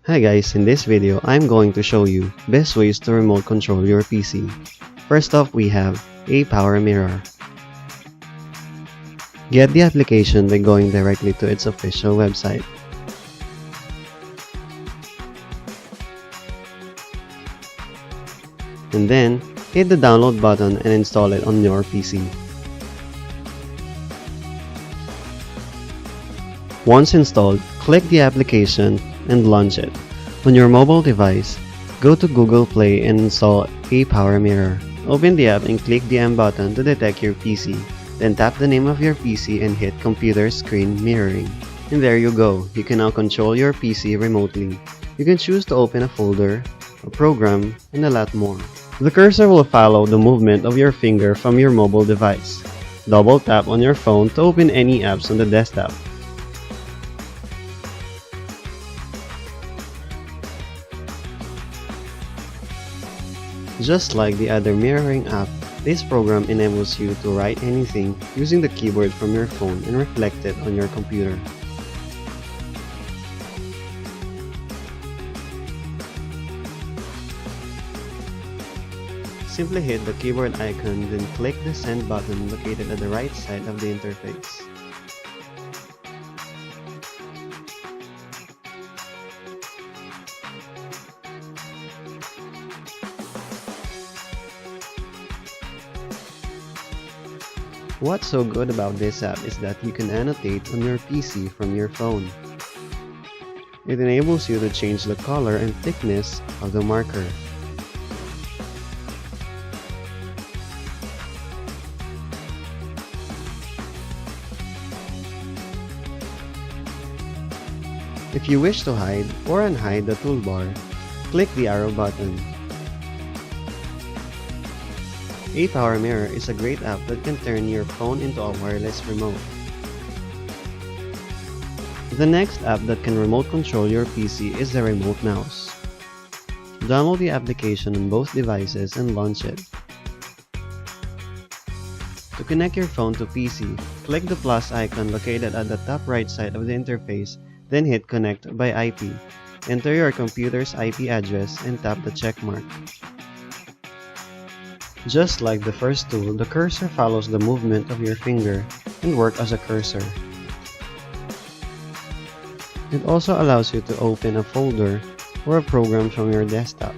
Hi guys, in this video, I'm going to show you best ways to remote control your PC. First off, we have a power mirror. Get the application by going directly to its official website. And then, hit the download button and install it on your PC. Once installed, click the application and launch it. On your mobile device, go to Google Play and install a power mirror. Open the app and click the M button to detect your PC. Then tap the name of your PC and hit Computer Screen Mirroring. And there you go, you can now control your PC remotely. You can choose to open a folder, a program, and a lot more. The cursor will follow the movement of your finger from your mobile device. Double tap on your phone to open any apps on the desktop. Just like the other mirroring app, this program enables you to write anything using the keyboard from your phone and reflect it on your computer. Simply hit the keyboard icon, then click the send button located at the right side of the interface. What's so good about this app is that you can annotate on your PC from your phone. It enables you to change the color and thickness of the marker. If you wish to hide or unhide the toolbar, click the arrow button. A power mirror is a great app that can turn your phone into a wireless remote. The next app that can remote control your PC is the remote mouse. Download the application on both devices and launch it. To connect your phone to PC, click the plus icon located at the top right side of the interface, then hit Connect by IP. Enter your computer's IP address and tap the check mark. Just like the first tool, the cursor follows the movement of your finger and works as a cursor. It also allows you to open a folder or a program from your desktop.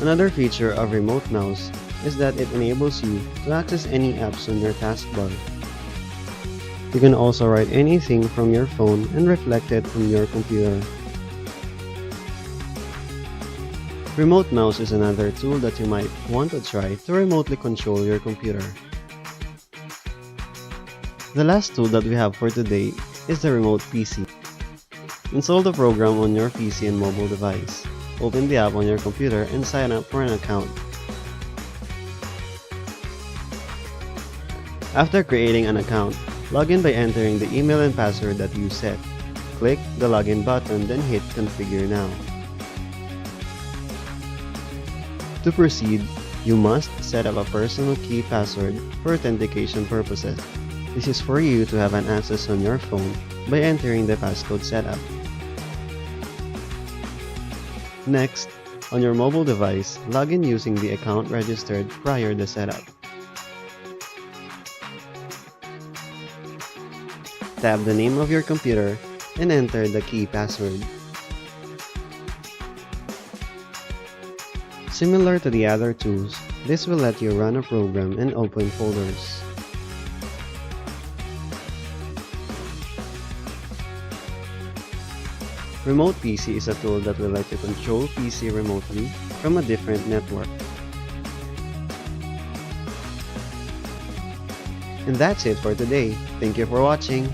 Another feature of Remote Mouse is that it enables you to access any apps on your taskbar. You can also write anything from your phone and reflect it on your computer. Remote Mouse is another tool that you might want to try to remotely control your computer. The last tool that we have for today is the Remote PC. Install the program on your PC and mobile device. Open the app on your computer and sign up for an account. After creating an account, log in by entering the email and password that you set. Click the login button, then hit Configure Now. To proceed, you must set up a personal key password for authentication purposes. This is for you to have an access on your phone by entering the passcode setup. Next, on your mobile device, log in using the account registered prior to setup. Tap the name of your computer and enter the key password. Similar to the other tools, this will let you run a program and open folders. Remote PC is a tool that will let you control PC remotely from a different network. And that's it for today. Thank you for watching.